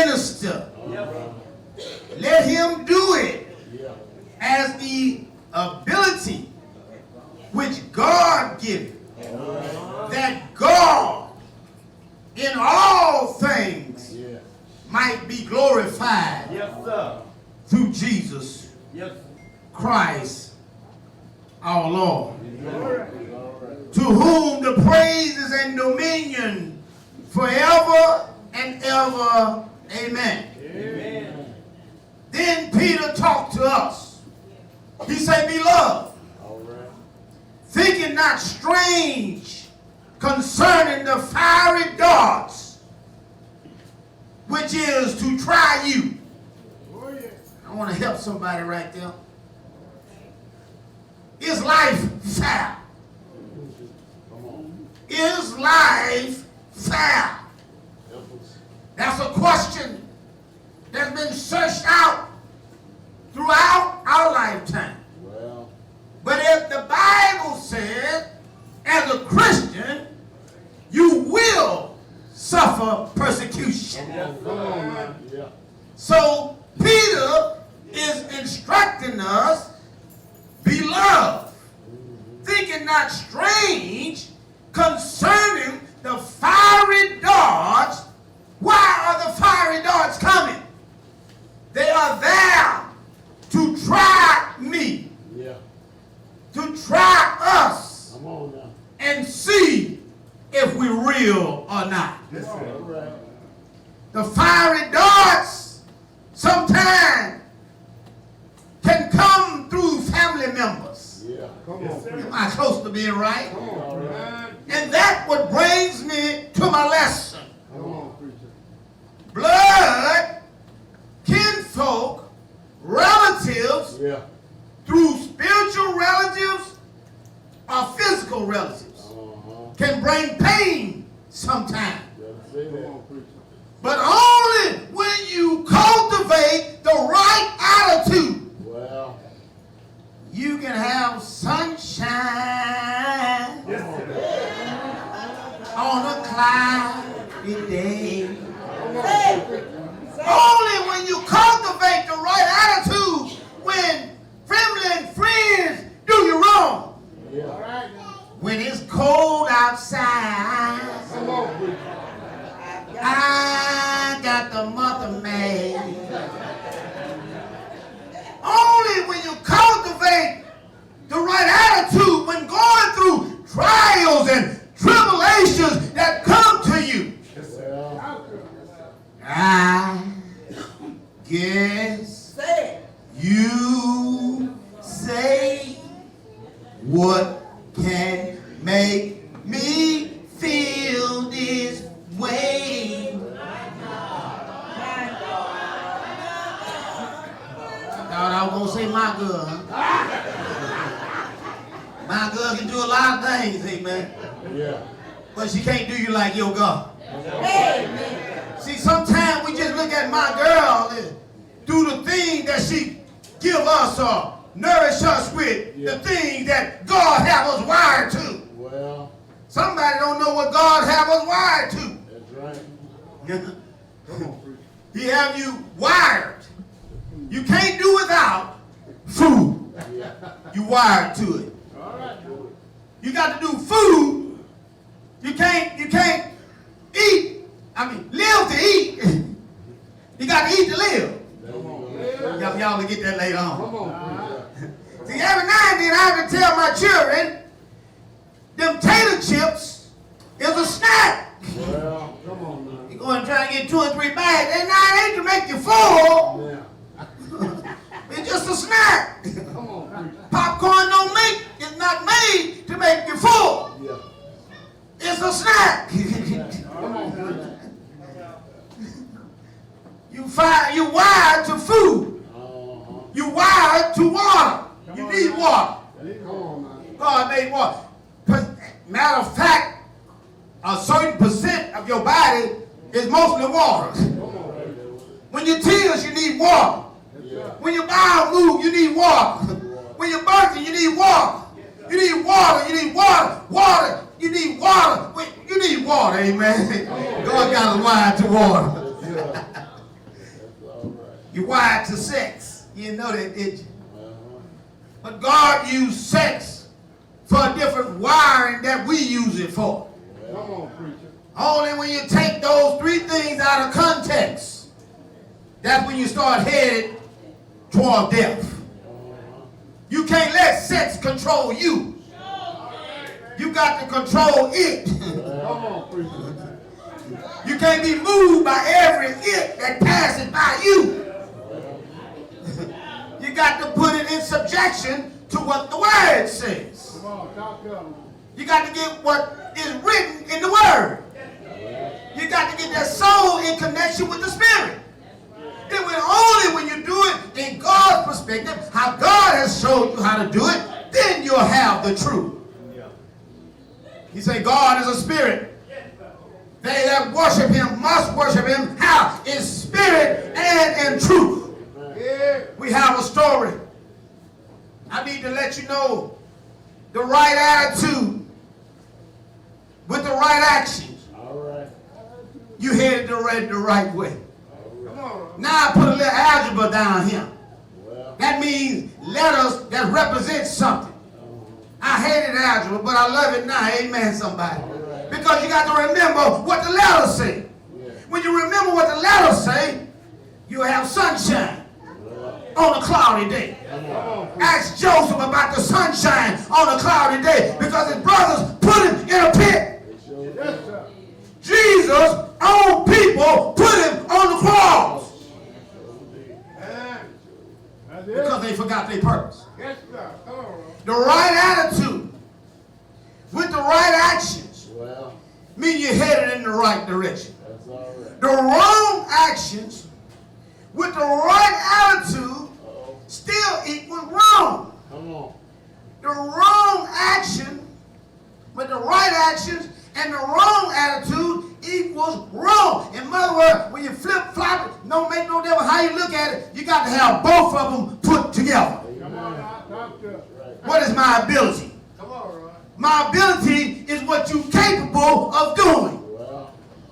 minister. Let him do it as the ability which God giveth, that God in all things might be glorified through Jesus Christ our Lord, to whom the praises and dominion forever and ever. Amen. Amen. Then Peter talked to us. He said, beloved, thinking not strange concerning the fiery darts, which is to try you. I want to help somebody right there. Is life fair? Is life fair? That's a question that's been searched out throughout our lifetime. But if the Bible says, as a Christian, you will suffer persecution. So Peter is instructing us, beloved, thinking not strange concerning the fiery darts. Why are the fiery darts coming? They are there to try me, to try us, and see if we're real or not. The fiery darts sometimes can come through family members. Am I close to being right? And that what brings me to my lesson. Blood, kinfolk, relatives, through spiritual relatives or physical relatives, can bring pain sometimes. But only when you cultivate the right attitude, you can have sunshine on a cloudy day. Only when you cultivate the right attitude when family and friends do you wrong. When it's cold outside, I got the month of May. Only when you cultivate the right attitude when going through trials and tribulations that come to you. I guess you say, what can make me feel this way? Thought I was going to say my girl, huh? My girl can do a lot of things, amen. But she can't do you like your God. See, sometimes we just look at my girl and do the thing that she give us or nourish us with, the thing that God have us wired to. Somebody don't know what God have us wired to. That's right. He have you wired. You can't do without food. You wired to it. You got to do food. You can't eat. Live to eat. You got to eat to live. Y'all will get that later on. See, every now and then I have to tell my children, them tater chips is a snack. Well, come on now. You go and try to get 2 or 3 bags. They not ain't to make you full. It's just a snack. Come on, popcorn don't make, it's not made to make you full. It's a snack. Come on, you wired to food. You wired to water. You need water. God made water. Matter of fact, a certain percent of your body is mostly water. When you tears, you need water. When your bowel move, you need water. When you're birthing, you need water. You need water. You need water. Water. You need water. You need water. Amen. God got us wired to water. You're wired to sex. You didn't know that, did you? But God used sex for a different wiring that we use it for. Come on, preacher. Only when you take those three things out of context, that's when you start headed toward death. You can't let sex control you. You got to control it. Come on, preacher. You can't be moved by every it that passes by you. You got to put it in subjection to what the Word says. Come on, talk to him. You got to get what is written in the Word. You got to get that soul in connection with the Spirit. Then only when you do it in God's perspective, how God has showed you how to do it, then you'll have the truth. He said God is a spirit. They that worship him must worship him. How? In spirit and in truth. We have a story. I need to let you know the right attitude with the right actions. All right. You headed the right way. Come on. Now I put a little algebra down here. Well. That means letters that represent something. I hated algebra, but I love it now. Amen, somebody. Because you got to remember what the letters say. When you remember what the letters say, you have sunshine on a cloudy day. Ask Joseph about the sunshine on a cloudy day because his brothers put him in a pit. Yes, sir. Jesus' own people put him on the cross because they forgot their purpose. Yes, sir. Come on. The right attitude with the right actions mean you're headed in the right direction. That's all right. The wrong actions with the right attitude still equals wrong. Come on. The wrong action with the right actions and the wrong attitude equals wrong. In other words, when you flip-flop it, don't make no difference how you look at it, you got to have both of them put together. Come on, doctor. What is my ability? Come on, right. My ability is what you're capable of doing.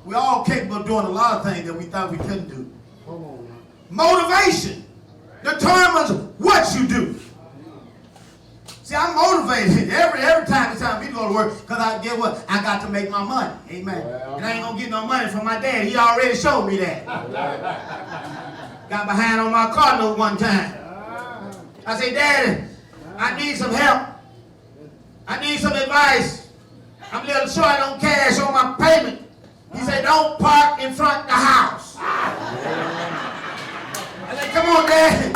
We're all capable of doing a lot of things that we thought we couldn't do. Come on, man. Motivation determines what you do. See, I'm motivated every time it's time for me to go to work because I get what? I got to make my money. Amen. And I ain't going to get no money from my dad. He already showed me that. Got behind on my car note one time. I say, Daddy, I need some help. I need some advice. I'm a little short on cash on my payment. He said, don't park in front of the house. I said, come on, Daddy.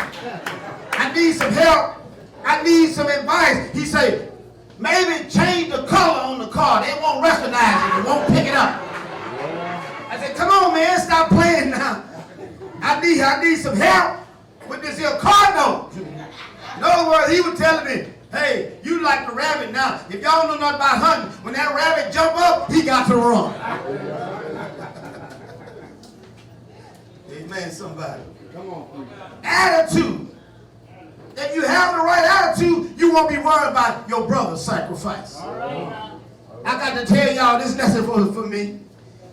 I need some help. I need some advice. He said, maybe change the color on the car. They won't recognize it. They won't pick it up. I said, come on, man. Stop playing now. I need some help with this here car note. In other words, he was telling me, hey, you like the rabbit now. If y'all know nothing about hunting, when that rabbit jump up, he got to run. Amen, somebody. Come on, please. Attitude. If you have the right attitude, you won't be worried about your brother's sacrifice. All right. I got to tell y'all this lesson for me.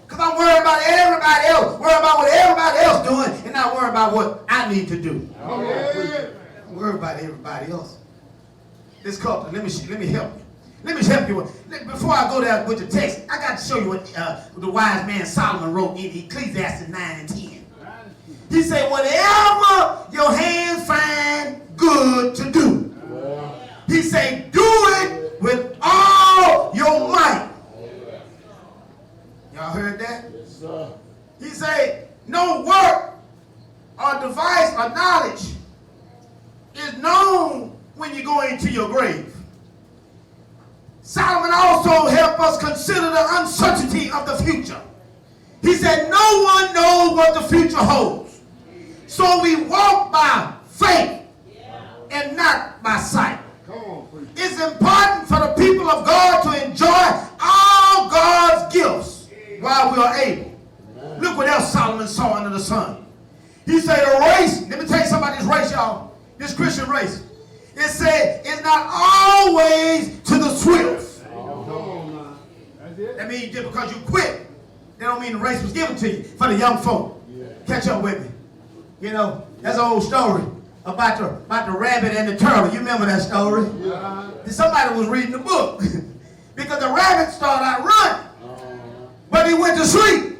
Because I'm worried about everybody else. Worried about what everybody else doing and not worried about what I need to do. Okay. I'm worried about everybody else. This culture, let me help you. Let me help you. Before I go there with the text, I got to show you what the wise man Solomon wrote in Ecclesiastes 9 and 10. He said, whatever your hands find good to do. He said, do it with all your might. Y'all heard that? Yes, sir. He said, no work or device or knowledge is known when you go into your grave. Solomon also helped us consider the uncertainty of the future. He said, no one knows what the future holds. So we walk by faith and not by sight. Come on, please. It's important for the people of God to enjoy all God's gifts while we are able. Look what else Solomon saw under the sun. He said a race, let me tell you something about this race, y'all. This Christian race. It said it's not always to the swift. Come on, man. That's it. That means just because you quit, that don't mean the race was given to you. For the young folk. Catch up with me. You know, that's an old story about the rabbit and the turtle. You remember that story? Yeah. Somebody was reading the book because the rabbit started out running, but he went to sleep.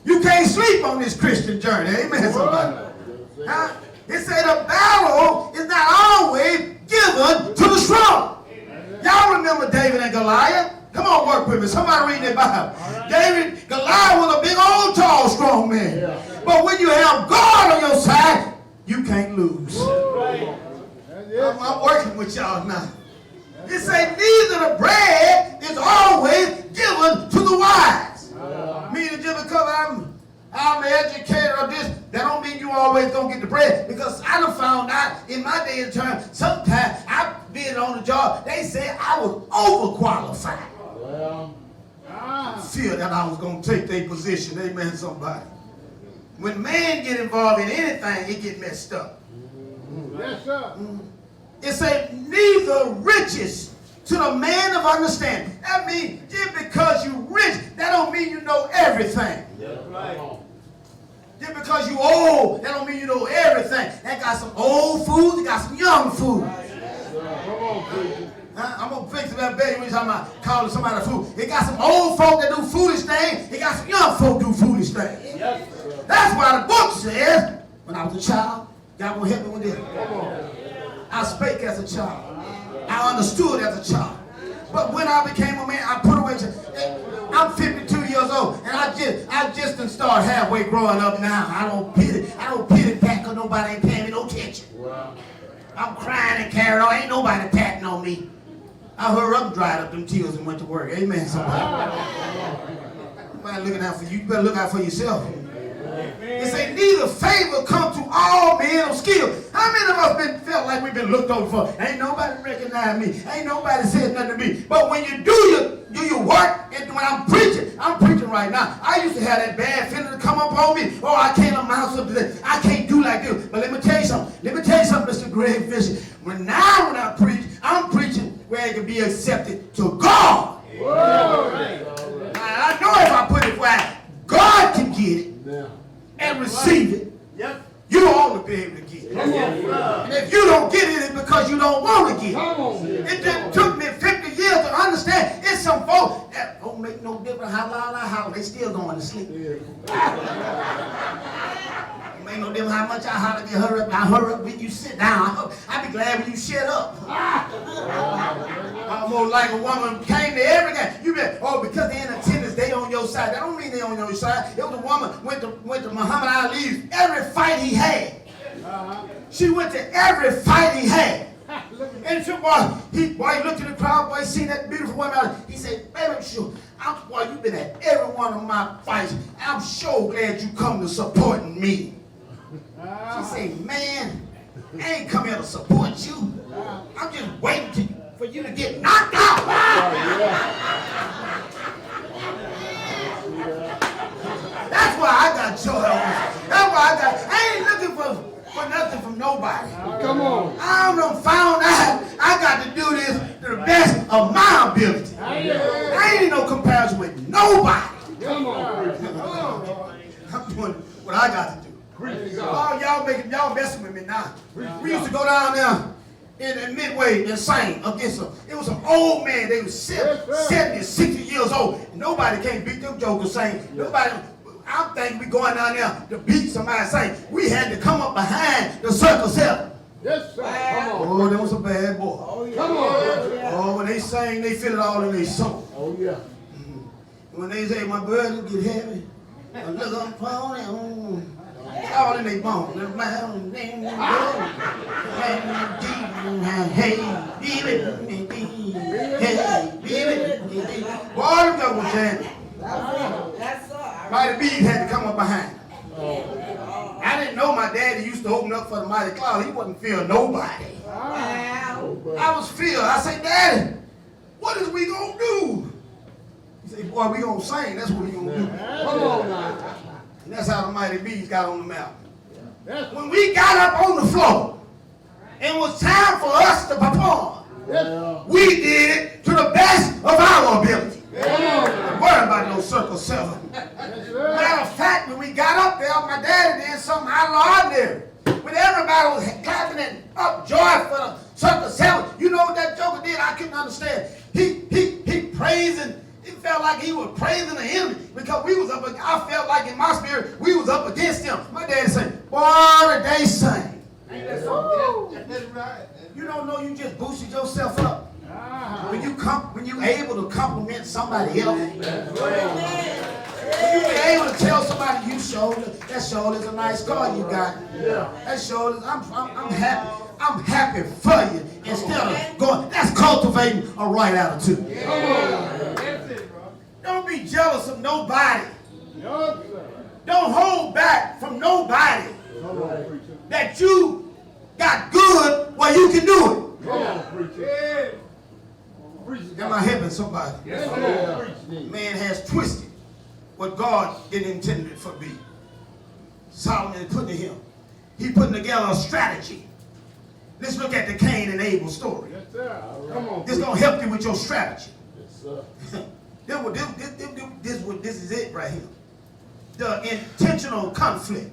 You can't sleep on this Christian journey. Amen, somebody. Huh? It said the battle is not always given to the strong. Y'all remember David and Goliath? Come on, work with me. Somebody read their Bible. David, Goliath was a big old, tall, strong man. But when you have God on your side, you can't lose. I'm working with y'all now. It said neither the bread is always given to the wise. Meaning just because I'm an educator or this, that don't mean you always gonna get the bread. Because I done found out in my day and time, sometimes I've been on the job, they said I was overqualified. I feel that I was gonna take their position. Amen, somebody. When man get involved in anything, it get messed up. Yes, sir. It said neither riches to the man of understanding. That means just because you rich, that don't mean you know everything. Right. Just because you old, that don't mean you know everything. They got some old food, they got some young food. Come on, preacher. I'm going to fix that baby when talking about calling somebody food. They got some old folk that do foolish things. They got some young folk do foolish things. Yes, That's why the book says, when I was a child, y'all going to help me with this. I spake as a child. I understood as a child. But when I became a man, I put away. I'm 52 years old, and I just done started halfway growing up now. I don't pity pat because nobody ain't paying me no attention. I'm crying and carrying on. Ain't nobody patting on me. I hurried up, dried up them tears, and went to work. Amen. Somebody. Nobody looking out for you. You better look out for yourself. It say neither favor come to all men of skill. How many of us felt like we've been looked over for? Ain't nobody recognize me. Ain't nobody said nothing to me. But when you do your work, and when I'm preaching right now. I used to have that bad feeling to come up on me. Oh, I can't amount to this. I can't do like this. But let me tell you something. Mr. Greg Fisher. When I preach, I'm preaching where it can be accepted to God. Now, I know if I put it where God can get it. And receive it, you ought to be able to get it. And if you don't get it, it's because you don't want to get it. It just took me 50 years to understand. It's some folks that don't make no difference how loud I holler, they still going to sleep. Don't make no difference how much I holler, they hurry up. I hurry up when you sit down. I be glad when you shut up. Almost like a woman came to every game. You bet, because they're in attendance, they on your side. That don't mean they on your side. It was a woman went to Muhammad Ali's every fight he had. She went to every fight he had. And he looked at the crowd, boy, seen that beautiful woman. He said, baby, boy, you've been at every one of my fights. I'm so glad you come to supporting me. She said, man, I ain't come here to support you. I'm just waiting for you to get knocked out. That's why I got joy on this. That's why I ain't looking for nothing from nobody. Come on. I done found out I got to do this to the best of my ability. I ain't in no comparison with nobody. Come on. I'm doing what I got to do. Oh, y'all messing with me now. We used to go down there in Midway and sing against them. It was some old man. They was 70, 60 years old. And nobody can't beat them jokers sing. I'm thinking we going down there to beat somebody sing. We had to come up behind the circle seven. Yes, sir. Come on. Oh, that was a bad boy. Come on. Oh, when they sing, they feel it all in their soul. Oh, yeah. When they say, my burden get heavy, I look up on it, all in their bones. Hey, boy, them jokers was jamming. Mighty Bees had to come up behind. I didn't know my daddy used to open up for the Mighty Cloud. He wasn't fearing nobody. I was feared. I said, Daddy, what is we gonna do? He said, boy, we gonna sing. That's what we gonna do. Come on now. And that's how the Mighty Bees got on the mountain. When we got up on the floor, it was time for us to perform. We did it to the best of our ability. Don't worry about no circle seven. Matter of fact, when we got up there, my daddy then saw something out of the ordinary. When everybody was clapping and up joy for the sucker sandwich, you know what that joker did? I couldn't understand. He praising. It felt like he was praising the enemy because we was up. I felt like in my spirit we was up against him. My daddy said, "Boy, they sing." That's right. You don't know you just boosted yourself up when you able to compliment somebody else. When you be able to tell somebody you that shoulder's a nice car you got. That shoulder's I'm happy. I'm happy for you instead of going. That's cultivating a right attitude. Don't be jealous of nobody. Don't hold back from nobody that you got good where you can do it. Am I helping somebody? Man has twisted what God didn't intend it for be. Solomon put to him. He putting together a strategy. Let's look at the Cain and Abel story. Yes, sir. Come on. This is going to help you with your strategy. Yes, sir. This is it right here. The intentional conflict.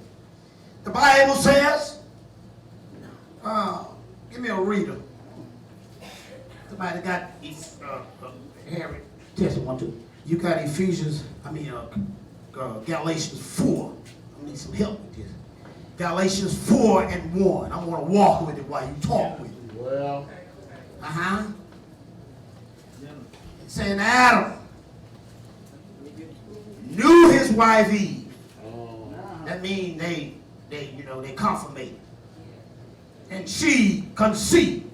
The Bible says, give me a reader. Somebody got Harry. Test 1, 2. You got Galatians 4. I need some help with this. Galatians 4 and 1. I'm going to walk with it while you talk with it. Well. It's saying Adam knew his wife Eve. That means they consummated. And she conceived.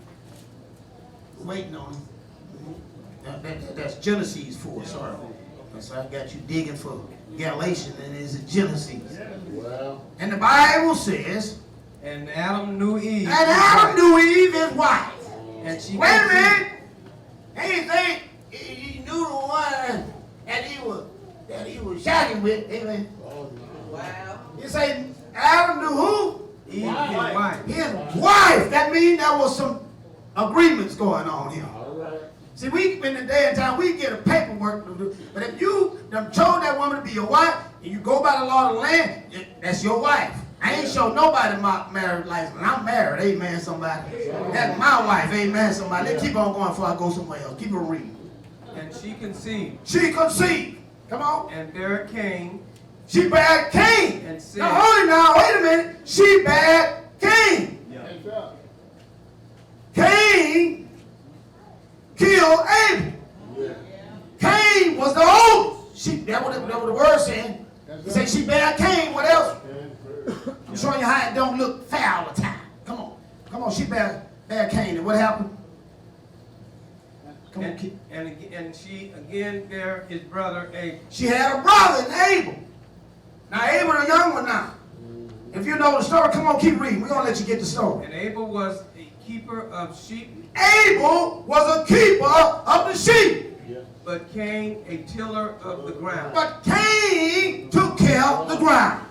Waiting on him. That's Genesis 4, sorry. So I got you digging for Galatians, and it's a Genesis. Well. And the Bible says, and Adam knew Eve. And Adam knew Eve, his wife. And she wait a minute. Anything he knew the one that he was shacking with. Amen. Wow. You say Adam knew who? Eve, his wife. His wife. That means there was some agreements going on here. See, in the day and time, we get a paperwork to do. But if you chose that woman to be your wife, and you go by the law of the land, that's your wife. I ain't show nobody my marriage license. I'm married, amen, somebody. That's my wife, amen, somebody. Let's keep on going before I go somewhere else. Keep on reading. And she conceived. She conceived. Come on. And bare Cain. She bare Cain. And said, now, hold it now. Wait a minute. She bare Cain. Yeah. Cain killed Abel. Yeah. Cain was the oldest. That what the word saying. He said she bare Cain. What else? I'm showing you how it don't look fair all the time. Come on. Come on. She bare Cain. And what happened? Come on, kid. And she again bare his brother Abel. She had a brother named Abel. Now Abel a young one now. If you know the story, come on, keep reading. We're going to let you get the story. And Abel was a keeper of sheep. Abel was a keeper of the sheep. Yeah. But Cain a tiller of the ground. But Cain took care of the ground.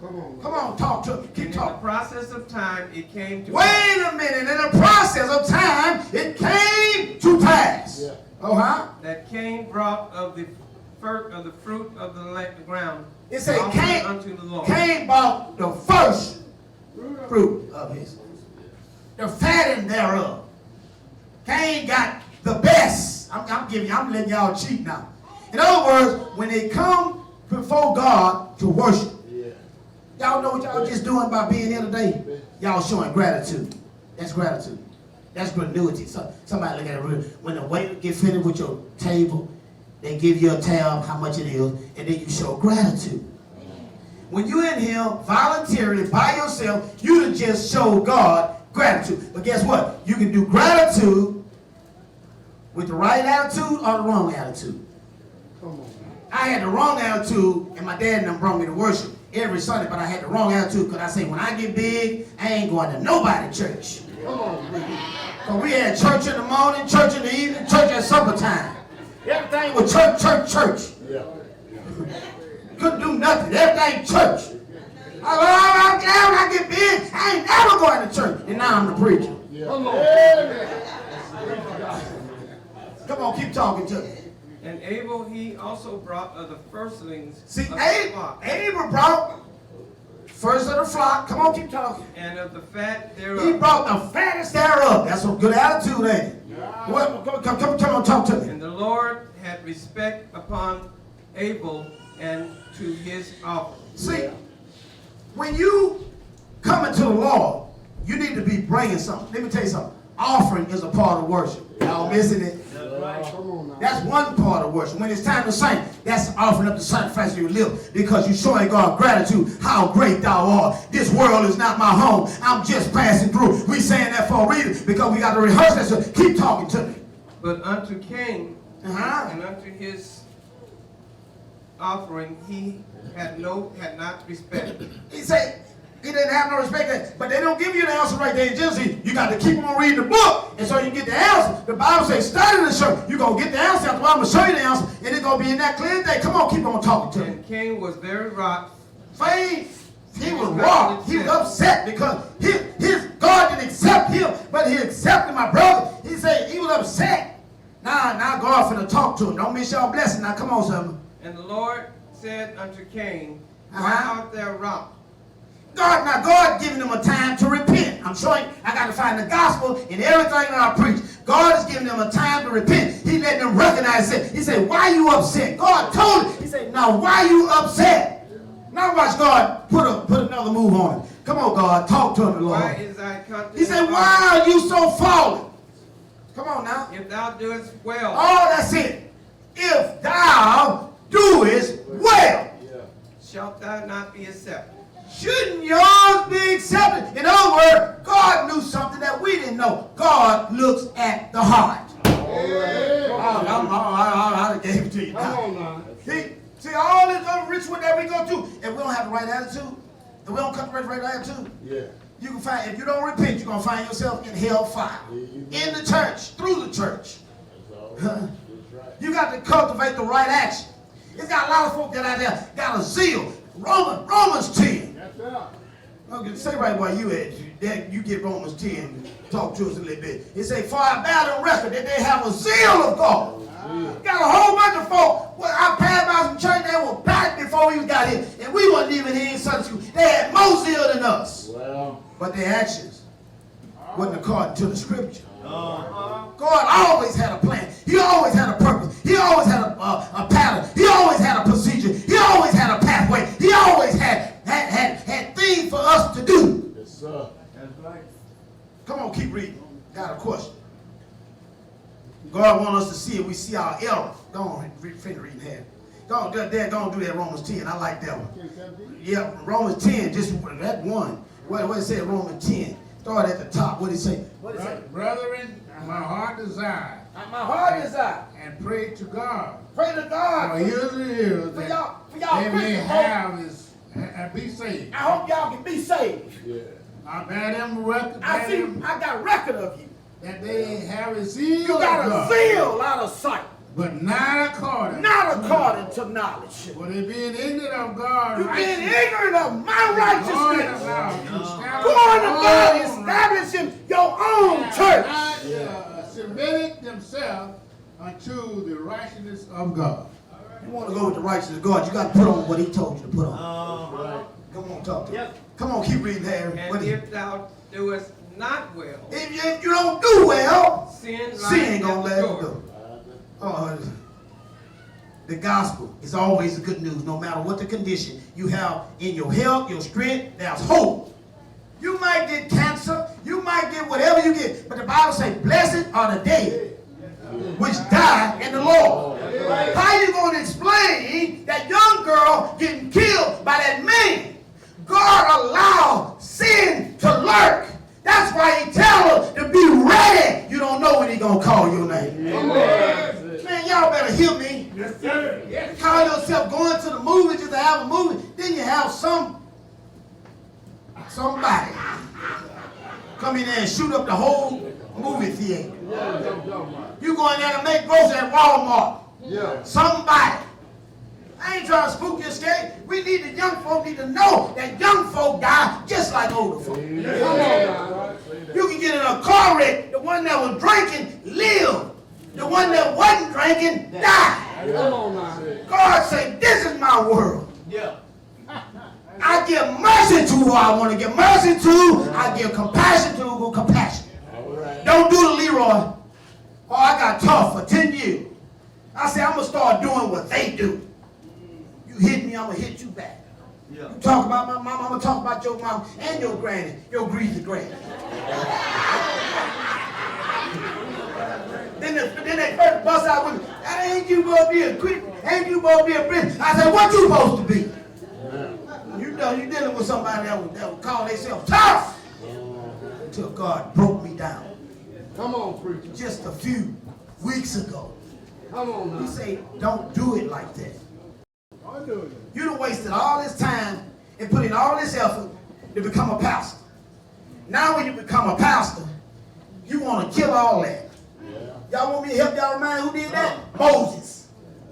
Come on, talk to me. Keep talking. In the process of time, it came to Wait a minute. In the process of time, it came to pass. Yeah. That Cain brought of the fruit of the ground. It said unto the Lord. Cain brought the first fruit of his, the fatting thereof. Cain got the best. I'm letting y'all cheat now. In other words, when they come before God to worship, y'all know what y'all just doing by being here today? Y'all showing gratitude. That's gratitude. That's gratuity. So, somebody look at it. When the waiter get finished with your table, they give you a tab, how much it is, and then you show gratitude. When you're in here voluntarily by yourself, you can just show God gratitude. But guess what? You can do gratitude with the right attitude or the wrong attitude. I had the wrong attitude, and my dad and them brought me to worship every Sunday, but I had the wrong attitude because I say, when I get big, I ain't going to nobody church. So we had church in the morning, church in the evening, church at supper time. Everything was church, church, church. Couldn't do nothing. Everything church. When I get big, I ain't never going to church. And now I'm the preacher. Come on, keep talking to me. And Abel he also brought of the firstlings. See, of the flock. Abel brought First of the flock. Come on, keep talking. And of the fat He thereof. brought the fattest thereof. That's a good attitude, ain't it? What? Come on, talk to me. And the Lord had respect upon Abel and to his offering. See, when you come into the Lord, you need to be bringing something. Let me tell you something. Offering is a part of worship. Y'all missing it? Come on now. That's one part of worship. When it's time to sing, that's offering up the sacrifice of your lips because you're showing God gratitude, how great thou art. This world is not my home. I'm just passing through. We saying that for a reason because we got to rehearse that. So keep talking to me. But unto Cain Uh-huh. and unto his offering he had not respect. He said he didn't have no respect, but they don't give you the answer right there in Genesis. You got to keep on reading the book, and so you get the answer. The Bible says, study the show. You're going to get the answer. After a while, I'm going to show you the answer, and it's going to be in that clear day. Come on, keep on talking to me. And Cain was very wroth. Faith. He was wrong. He was upset because his God didn't accept him, but he accepted my brother. He said he was upset. Now God finna talk to him. Don't miss y'all blessing. Now come on, son. And the Lord said unto Cain, Why Uh-huh. art thou wroth? God giving them a time to repent. I'm showing I got to find the gospel in everything that I preach. God is giving them a time to repent. He let them recognize it. He said, why you upset? God told him. He said, now why you upset? Now watch God put another move on it. Come on, God, talk to him, Lord. Why is thy countenance? He said, why are you so fallen? Come on now. If thou doest well, Oh, that's it. If thou doest well, shalt thou not be accepted? shouldn't yours be accepted? In other words, God knew something that we didn't know. God looks at the heart. I gave it to you. Come on now. See all this other ritual that we go through, and we don't have the right attitude, and we don't come to the right attitude. Yeah. You can find, if you don't repent, you're going to find yourself in hellfire. In the church, through the church. You got to cultivate the right action. It's got a lot of folk that out there got a zeal. Romans 10. That's up. Okay, say right where you at. You get Romans 10. Talk to us a little bit. It say, for I bear the record that they have a zeal of God. Got a whole bunch of folk. Well, I passed by some church that were back before we got here, and we wasn't even here in Sunday school. They had more zeal than us. Well. But their actions wasn't according to the scripture. God always had a plan. He always had a purpose. He always had a pattern. He always had a procedure. He always had a pathway. He always had things for us to do. Yes, sir. That's right. Come on, keep reading. Got a question. God wants us to see it. We see our error. Go on, finish reading here. Go on, do that Romans 10. I like that one. Yeah, Romans 10, just that one. What it say Romans 10? Start at the top. What it say? What it say? Brethren, my heart desire. My heart desire. And pray to God. Pray to God. For ears and ears For that y'all they may Christians, have this and be saved. I hope y'all can be saved. Yeah. I bear them record. I got record of you. That they have a zeal. You got of a God, zeal out of sight. but not according. Not according to knowledge. For they being ignorant of God. You being ignorant of my righteousness. Going Going about establishing your own church. Submitted themselves unto the righteousness of God. You want to go with the righteousness of God, you got to put on what he told you to put on. Come on, talk to me. Come on, keep reading, Harry. And if thou doest not well, If you don't do well, sin ain't going to let door. you go. Oh, the gospel is always the good news, no matter what the condition you have in your health, your strength, there's hope. You might get cancer, you might get whatever you get, but the Bible says, blessed are the dead which die in the Lord. How you going to explain that young girl getting killed by that man? God allowed sin to lurk. That's why he tells us to be ready. You don't know when he's going to call your name. Man, y'all better hear me. Yes, sir. You call yourself going to the movie just to have a movie, then you have somebody come in there and shoot up the whole movie theater. You go in there and make groceries at Walmart. Yeah. Somebody. I ain't trying to spook your state. We need the young folk need to know that young folk die just like older folk. You can get in a car wreck. The one that was drinking lived. The one that wasn't drinking died. God said, this is my world. Yeah. I give mercy to who I want to give mercy to. I give compassion to who compassion. Don't do the Leroy. Oh, I got tough for 10 years. I say, I'm going to start doing what they do. You hit me, I'm going to hit you back. Yeah. You talk about my mama, I'm going to talk about your mom and your granny, your greasy granny. Then they first bust out with me. Ain't you supposed to be a quick? Ain't you supposed to be a bitch? I said, what you supposed to be? You know, you dealing with somebody that would call themselves tough. Until God broke me down. Come on, preacher. Just a few weeks ago. Come on now. He say, don't do it like that. I'll do it. You done wasted all this time and put in all this effort to become a pastor. Now when you become a pastor, you want to kill all that. Y'all want me to help y'all remind who did that? Moses.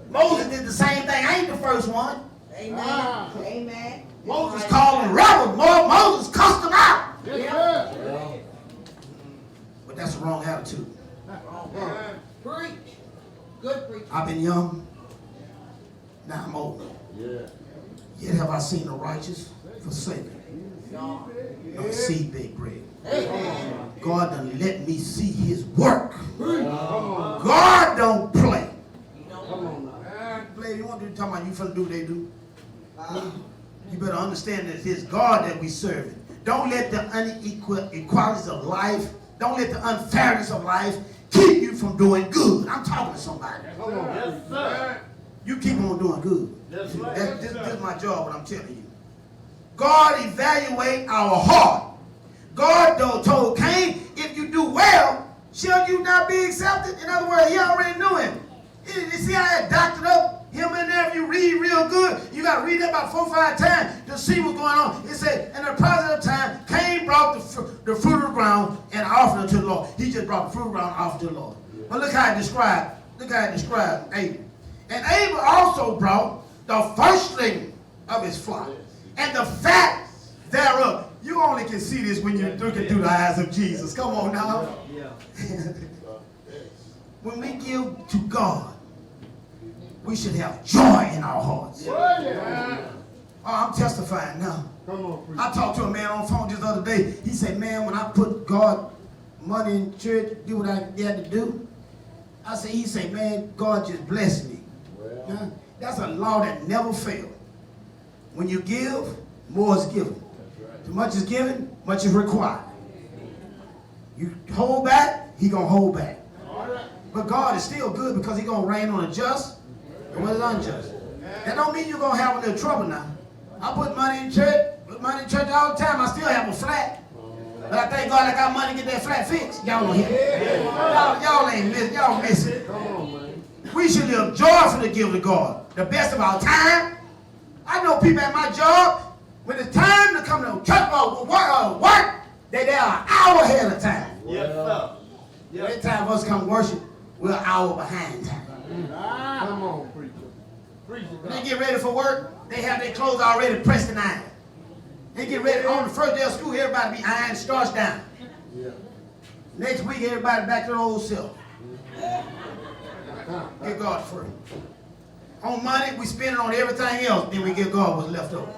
Moses did the same thing. I ain't the first one. Amen. Amen. Moses called them rebels. Moses cussed them out. Yes, sir. But that's the wrong attitude. Preach. Good preach. I've been young. Now I'm old. Yeah. Yet have I seen the righteous forsaken. No seed bake bread. God done let me see his work. God don't play. Come on now. Play, you want to talk about you finna do what they do? You better understand that it's God that we serve. Don't let the inequalities of life, don't let the unfairness of life keep you from doing good. I'm talking to somebody. Come on. Yes, sir. You keep on doing good. That's right. This is my job, what I'm telling you. God evaluate our heart. God told Cain, if you do well, shall you not be accepted? In other words, he already knew him. You see how I doctored up him in there? If you read real good, you got to read that about 4 or 5 times to see what's going on. It said, in the process of time, Cain brought the fruit of the ground and offered it to the Lord. He just brought the fruit of the ground and offered it to the Lord. But look how it described Abel. And Abel also brought the firstling of his flock and the fat thereof. You only can see this when you're looking through the eyes of Jesus. Come on now. When we give to God, we should have joy in our hearts. Oh, I'm testifying now. Come on, preacher. I talked to a man on the phone just the other day. He said, man, when I put God money in church, do what I had to do, he said, man, God just blessed me. Now, that's a law that never fails. When you give, more is given. Too much is given, much is required. You hold back, he gonna hold back. But God is still good because he gonna rain on the just and what is unjust. That don't mean you're gonna have a little trouble now. I put money in church all the time. I still have a flat. But I thank God I got money to get that flat fixed. Y'all don't hear it. Y'all ain't missing. Y'all miss it. Come on, man. We should live joyfully to give to God the best of our time. I know people at my job, when it's time to come to church or work, they there an hour ahead of time. Yes, sir. Every time us come worship, we're an hour behind time. Come on, preacher. Preacher. When they get ready for work, they have their clothes already pressed and ironed. They get ready on the first day of school, everybody be ironed, starts down. Yeah. Next week, everybody back to their old self. Get God free. On money, we spend it on everything else, then we get God what's left over.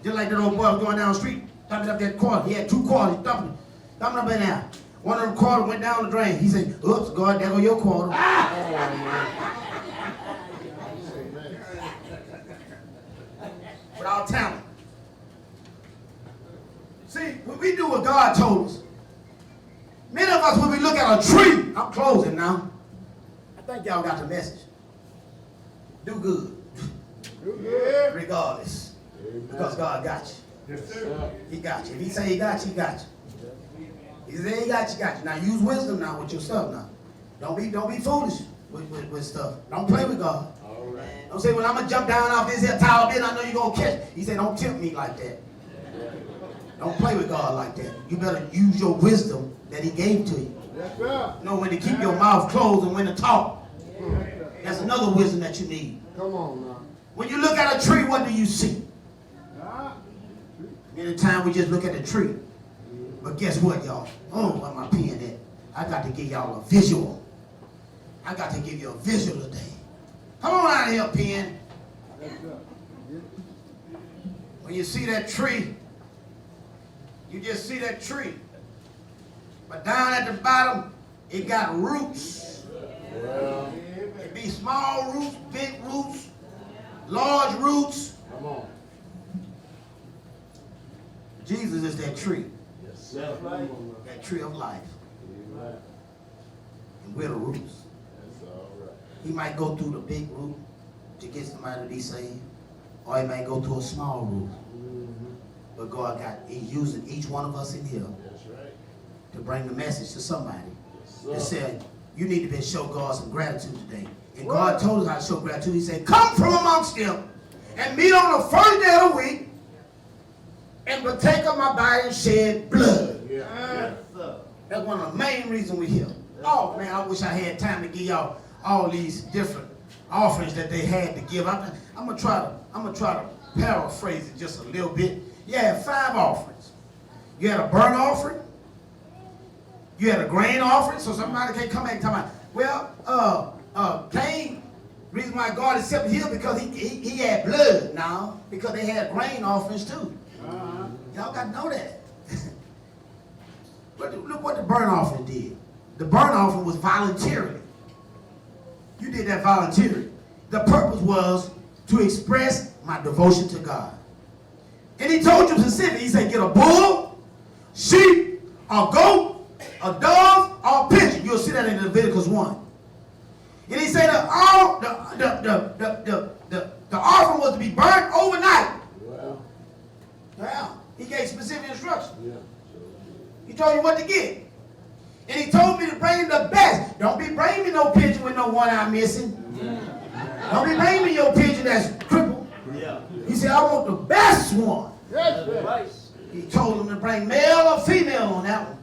Just like that old boy was going down the street, dumping up that quarter. He had 2 quarters, dumping up in there. One of them quarters went down the drain. He said, oops, God, there go your quarter. Without talent. See, when we do what God told us, many of us, when we look at a tree, I'm closing now. I think y'all got the message. Do good. Do good. Regardless. Because God got you. Yes, sir. He got you. If he say he got you, he got you. He say he got you, got you. Now use wisdom now with your stuff now. Don't be foolish with stuff. Don't play with God. All right. Don't say, well, I'm going to jump down off this here tower bed, I know you're going to catch it. He said, don't tempt me like that. Don't play with God like that. You better use your wisdom that he gave to you. Yes, sir. Know when to keep your mouth closed and when to talk. That's another wisdom that you need. Come on now. When you look at a tree, what do you see? Anytime we just look at the tree. But guess what, y'all? Oh, where my pen at? I got to give y'all a visual. I got to give you a visual today. Come on out of here, pen. When you see that tree, you just see that tree. But down at the bottom, it got roots. Well, It be small roots, big roots, large roots. come on. Jesus is that tree, Yes, sir. Come on now. that tree of life. Amen. And we're the roots. That's all right. He might go through the big root to get somebody to be saved, or he might go through a small root. But God He's using each one of us in here That's right. to bring the message to somebody. Yes, That sir. said, you need to show God some gratitude today. And God told us how to show gratitude. He said, come from amongst them and meet on the first day of the week and partake of my body and shed blood. Yeah. Yes, sir. That's one of the main reasons we're here. Oh man, I wish I had time to give y'all all these different offerings that they had to give. I'm gonna try to paraphrase it just a little bit. You had 5 offerings. You had a burnt offering. You had a grain offering. So somebody can't come back and talk about, well, Cain, reason why God accepted him because he had blood now, because they had grain offerings too. Y'all got to know that. But look what the burnt offering did. The burnt offering was voluntarily. You did that voluntarily. The purpose was to express my devotion to God. And he told you specifically, he said, get a bull, sheep, a goat, a dove, or a pigeon. You'll see that in Leviticus 1. And he said that all the offering was to be burnt overnight. Well, Wow. He gave specific instructions. yeah. He told you what to get. And he told me to bring the best. Don't be bringing me no pigeon with no one eye missing. Don't be bringing me your pigeon that's crippled. Yeah. He said, I want the best one. Yes, sir. He told him to bring male or female on that one.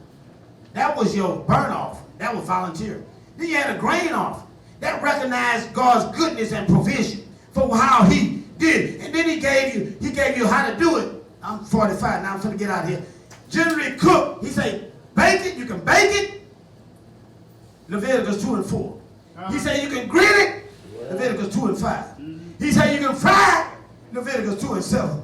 That was your burnt offering. That was volunteer. Then you had a grain offering. That recognized God's goodness and provision for how he did. And then he gave you how to do it. I'm 45 now, I'm going to get out of here. Generally cook. He said, bake it, you can bake it. Leviticus 2 and 4. He said you can grill it. Leviticus 2 and 5. He said you can fry it. Leviticus 2 and 7.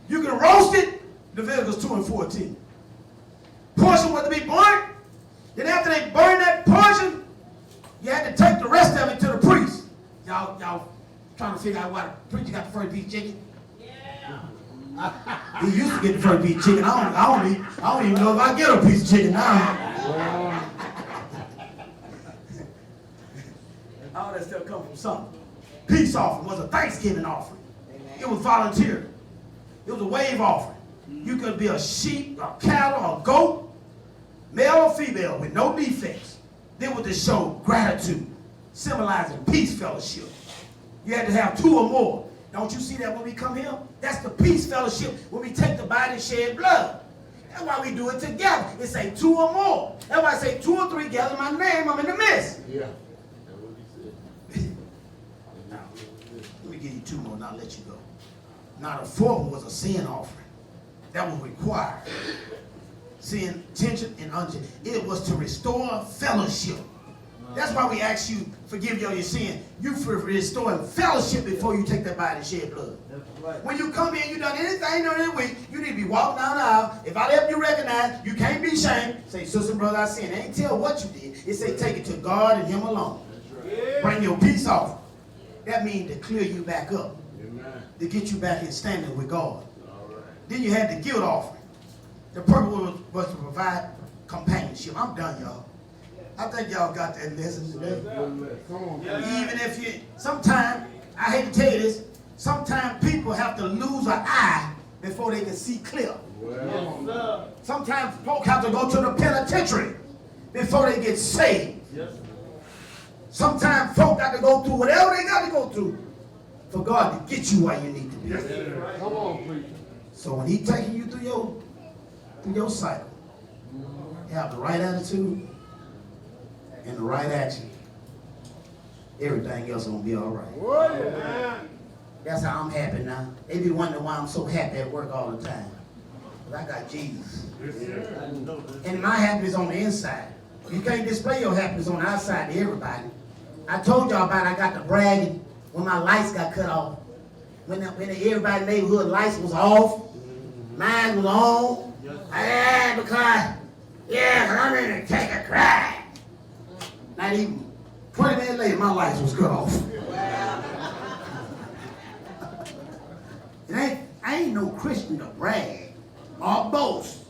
You can roast it. Leviticus 2 and 14. Portion was to be burnt. Then after they burned that portion, you had to take the rest of it to the priest. Y'all trying to figure out why the preacher got the first piece of chicken? Yeah. He used to get the first piece of chicken. I don't even know if I get a piece of chicken now. All that stuff comes from something. Peace offering was a Thanksgiving offering. It was volunteer. It was a wave offering. You could be a sheep, a cattle, a goat, male or female with no defects. They were to show gratitude, symbolizing peace fellowship. You had to have 2 or more. Don't you see that when we come here? That's the peace fellowship when we take the body and shed blood. That's why we do it together. It say 2 or more. That's why I say 2 or 3 gather my name, I'm in the midst. Yeah. That's what he said. Now, let me give you 2 more and I'll let you go. Now the 4th one was a sin offering. That was required. Sin, tension, and unction. It was to restore fellowship. That's why we ask you, forgive you all your sin. You for restoring fellowship before you take that body and shed blood. That's right. When you come in, you done anything during the week, you need to be walking down the aisle. If I help you recognize, you can't be ashamed. Say, sister and brother, I sinned. It ain't tell what you did. It say, take it to God and him alone. That's right. Bring your peace off. That means to clear you back up. Amen. To get you back in standing with God. All right. Then you had the guilt offering. The purpose was to provide companionship. I'm done, y'all. I think y'all got that lesson today. Come on. Even if you, sometimes, I hate to tell you this, sometimes people have to lose an eye before they can see clear. Well, Sometimes folk have to go to the penitentiary before they get saved. yes. Sometimes folk got to go through whatever they got to go through for God to get you where you need to be. Come on, preacher. So when he taking you through your cycle, you have the right attitude and the right action. Everything else gonna be all right. Oh, yeah. That's how I'm happy now. They be wondering why I'm so happy at work all the time. But I got Jesus. And my happiness on the inside. You can't display your happiness on the outside to everybody. I told y'all about I got to bragging when my lights got cut off. When everybody's neighborhood lights was off, mine was on. Because I'm ready to take a crack. Not even 20 minutes later, my lights was cut off. I ain't no Christian to brag or boast.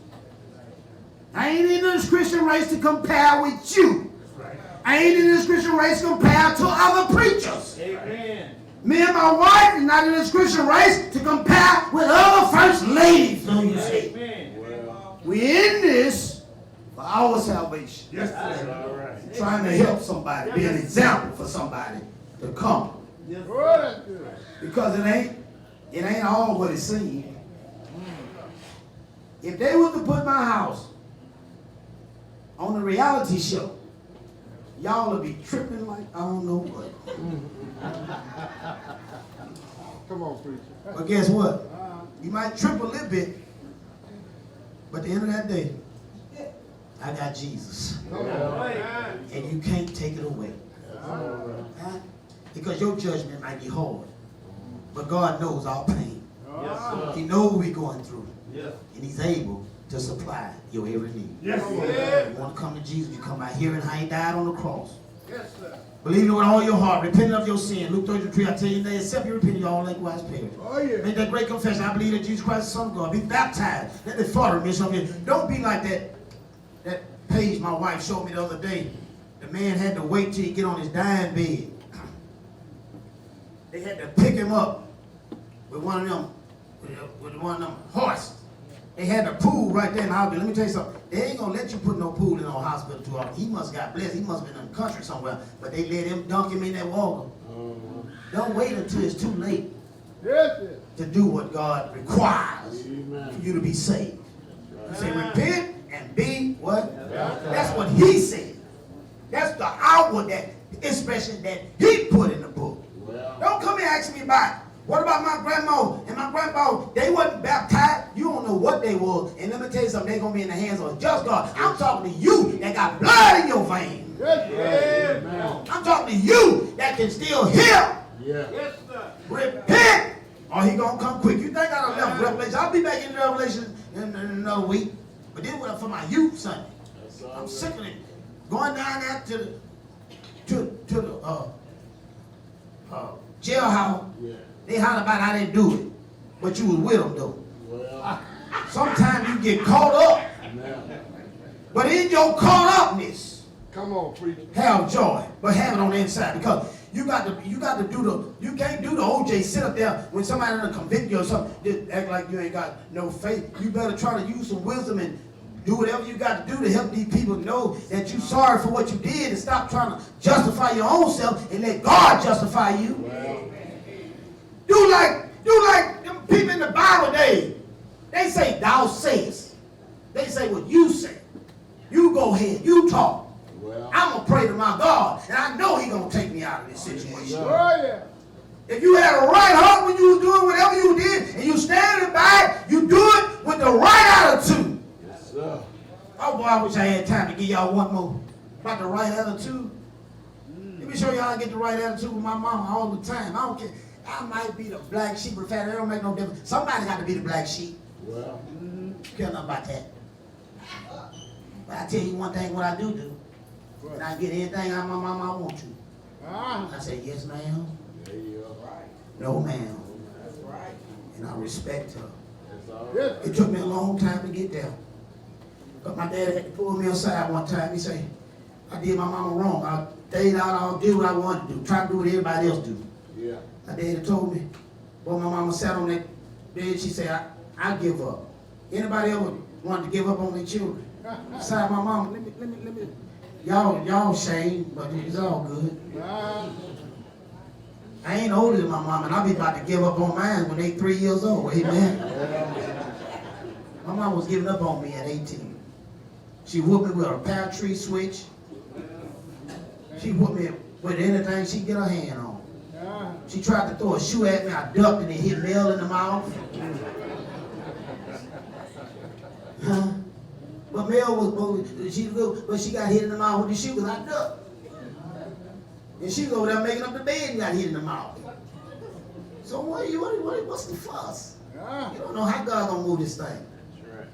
I ain't in this Christian race to compare with you. I ain't in this Christian race to compare to other preachers. Amen. Me and my wife is not in this Christian race to compare with other first ladies. So you see, we're in this for our salvation. Yes, sir. All right. Trying to help somebody, be an example for somebody to come. Yes, Oh, that's good. Because it ain't all what it seems. If they were to put my house on a reality show, y'all would be tripping like I don't know what. Come on, preacher. But guess what? You might trip a little bit, but at the end of that day, I got Jesus. Come on. And you can't take it away. Huh? Because your judgment might be hard. But God knows our pain. Yes, sir. He knows what we're going through. Yes. And He's able to supply your every need. Yes, If you want to come to Jesus, you come by hearing how He died on the cross. Yes, sir. Believing with all your heart, repenting of your sin. Luke 33, I tell you, they accept you, repent, you all likewise perish. Oh, yeah. Make that great confession. I believe that Jesus Christ is the Son of God. Be baptized. Let the Father remission of you. Don't be like that page my wife showed me the other day. The man had to wait till he get on his dying bed. They had to pick him up with one of them, with one of them horses. They had a pool right there in the hospital. Let me tell you something. They ain't gonna let you put no pool in no hospital too often. He must got blessed. He must have been in the country somewhere. But they let him dunk him in that water. Don't wait until it's too late Yes, yes. to do what God requires for Amen. you to be saved. He said, repent and be what? That's what He said. That's the outward expression that He put in the book. Don't come here asking me about, what about my grandma and my grandpa? They wasn't baptized. You don't know what they was. And let me tell you something, they're going to be in the hands of a just God. I'm talking to you that got blood in your veins. Yes, yes. I'm talking to you that can still hear. Yeah. Yes, sir. Repent, or He going to come quick. You think I done left Revelation? I'll be back in Revelation in another week. But this was for my youth Sunday. I'm sick of it. Going down there to the jailhouse. Yeah. They holler about how they do it, but you was with them though. Well, Sometimes you get caught up, now. but in your caught upness, Come on, preacher. have joy, but have it on the inside because you got to do you can't do the OJ sit up there when somebody done convict you or something, just act like you ain't got no faith. You better try to use some wisdom and do whatever you got to do to help these people know that you're sorry for what you did and stop trying to justify your own self and let God justify you. Well, Do like them people in the Bible days. They say thou sayest. They say what you say. You go ahead, you talk. well. I'm going to pray to my God, and I know He's going to take me out of this situation. Oh, yeah. If you had a right heart when you was doing whatever you did, and you standing by it, you do it with the right attitude. Yes, sir. Oh boy, I wish I had time to give y'all one more about the right attitude. Let me show y'all how to get the right attitude with my mama all the time. I don't care. I might be the black sheep of the family. It don't make no difference. Somebody got to be the black sheep. Well, Care nothing about that. But I tell you one thing, what I do, and I get anything out of my mama I want to. I say, yes, ma'am. there you are. No, ma'am. And I respect her. That's all right. Yes. It took me a long time to get there. But my dad had to pull me aside one time. He said, I did my mama wrong. I stayed out, I'll do what I wanted to do. Try to do what everybody else do. Yeah. My dad had told me, well, my mama sat on that bed, she said, I give up. Anybody ever wanted to give up on their children? Besides my mama, let me. Y'all shame, but it's all good. I ain't older than my mama, and I'll be about to give up on mine when they 3 years old. Amen. My mama was giving up on me at 18. She whooped me with a power tree switch. She whooped me with anything she get her hand on. She tried to throw a shoe at me. I ducked and it hit Mel in the mouth. Huh? But Mel but she got hit in the mouth with the shoe because I ducked. And she was over there making up the bed and got hit in the mouth. So what's the fuss? Ah. You don't know how God gonna move this thing. That's right.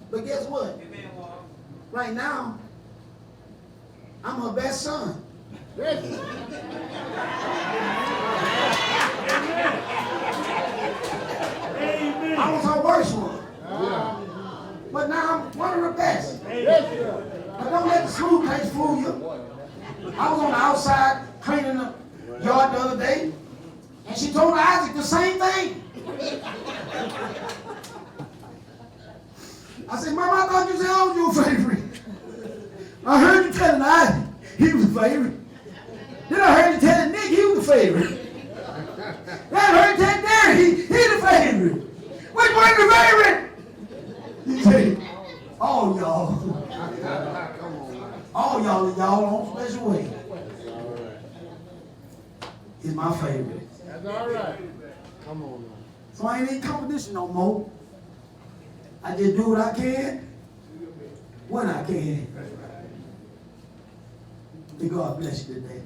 But guess what? Right now, I'm her best son. Yes, sir. I was her worst one. Ah. But now I'm one of the best. Yes, sir. But don't let the smooth place fool you. I was on the outside cleaning the yard the other day, and she told Isaac the same thing. I said, Mama, I thought you said I was your favorite. I heard you telling Isaac he was the favorite. Then I heard you telling Nick he was the favorite. Then I heard you telling Darren he the favorite. Which one's the favorite? He said, all y'all. All y'all in y'all own special way. That's all right. He's my favorite. That's all right. Come on now. So I ain't in competition no more. I just do what I can when I can. May God bless you today.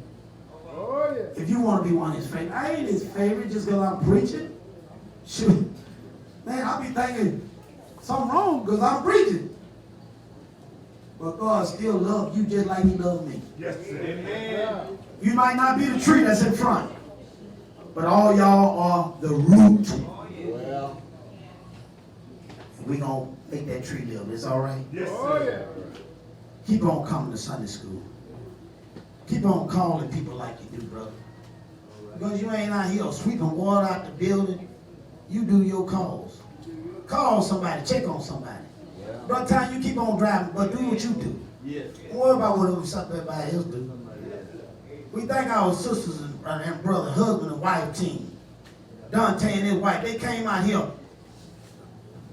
Oh, yeah. If you want to be one of his favorites, I ain't his favorite just because I'm preaching. Shoot. Man, I'll be thinking something wrong because I'm preaching. But God still loves you just like he loves me. Yes, sir. Amen. You might not be the tree that's in front, but all y'all are the root. Well, We're going to make that tree live. It's all right? Yes, sir. Keep on coming to Sunday school. Keep on calling people like you do, brother. Because you ain't out here sweeping water out the building. You do your calls. Call somebody. Check on somebody. By the time you keep on driving, but do what you do. yes. Don't worry about what everybody else do. We thank our sisters and brother, husband and wife team. Dante and his wife, they came out here,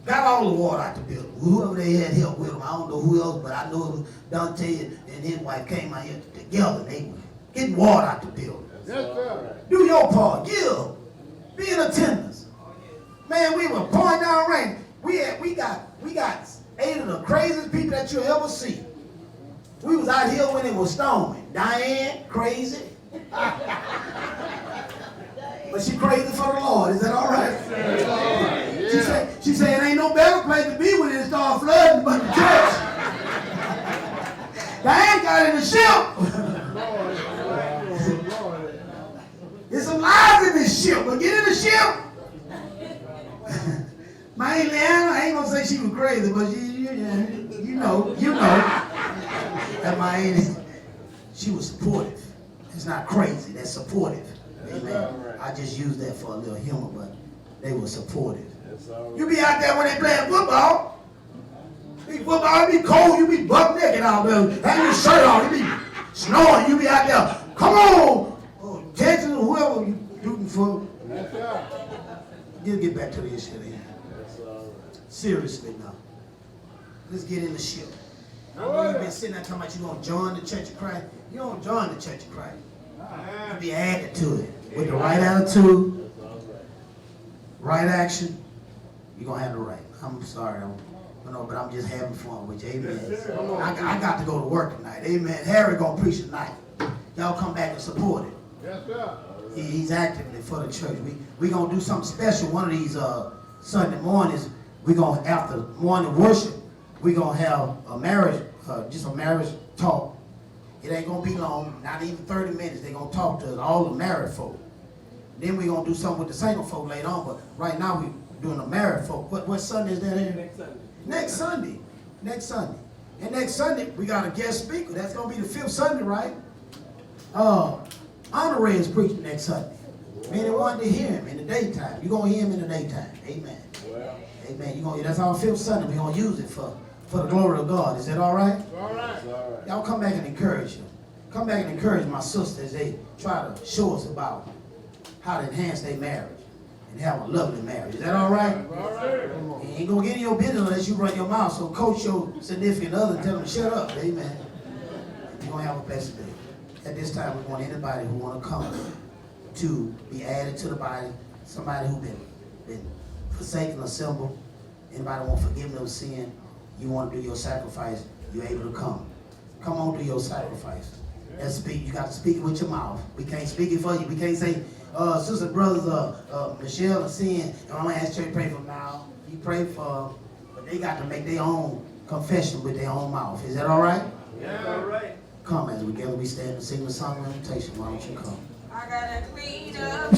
got all the water out the building. Whoever they had help with them, I don't know who else, but I know it was Dante and his wife came out here together. They were getting water out the building. Yes, sir. Do your part. Give. Be in attendance. Man, we were pouring down rain. We got 8 of the craziest people that you'll ever see. We was out here when it was storming. Diane, crazy. But she crazy for the Lord. Is that all right? She said it ain't no better place to be when it start flooding but the church. Diane got in the ship. There's some lies in this ship, but get in the ship. My Aunt Leanna, I ain't gonna say she was crazy, but you know. That my aunt, she was supportive. It's not crazy, that's supportive. Amen. I just used that for a little humor, but they were supportive. That's all right. You be out there when they playing football. Football, it be cold, you be buck naked out there, hang your shirt on, you be snoring, you be out there, come on! Oh, Texas or whoever you rooting for. Yes, sir. Get back to the issue at hand. That's all right. Seriously now. Let's get in the ship. I know you've been sitting there talking about you gonna join the Church of Christ. You don't join the Church of Christ. You be added to it. With the right attitude, That's all right. right action, you're gonna have the right. I'm sorry, but I'm just having fun with you. Amen. I got to go to work tonight. Amen. Harry gonna preach tonight. Y'all come back and support it. Yes, sir. He's actively for the church. We gonna do something special one of these Sunday mornings. We gonna, after morning worship, we gonna have a marriage, just a marriage talk. It ain't gonna be long, not even 30 minutes. They gonna talk to us, all the married folk. Then we gonna do something with the single folk later on. But right now we doing the married folk. What Sunday is that here? Next Sunday. Next Sunday. Next Sunday. And next Sunday we got a guest speaker. That's gonna be the 5th Sunday, right? Honore is preaching next Sunday. Many wanted to hear him in the daytime. You're gonna hear him in the daytime. Amen. Well, Amen. That's our 5th Sunday. We're gonna use it for the glory of God. Is that all right? All right. that's all right. Y'all come back and encourage you. Come back and encourage my sisters as they try to show us about how to enhance their marriage and have a lovely marriage. Is that all right? All right. You ain't gonna get in your business unless you run your mouth. So coach your significant other and tell them to shut up. Amen. You're gonna have a blessed day. At this time, we want anybody who want to come to be added to the body, somebody who been forsaken or symbol, anybody want forgiveness of sin, you want to do your sacrifice, you're able to come. Come on, do your sacrifice. Let's speak. You got to speak it with your mouth. We can't speak it for you. We can't say, sister brothers, Michelle and Sin, and I'm gonna ask you to pray for them now. You pray for them, but they got to make their own confession with their own mouth. Is that all right? Yeah, all right. Come as together we stand and sing the song of invitation. Why don't you come? I gotta clean up.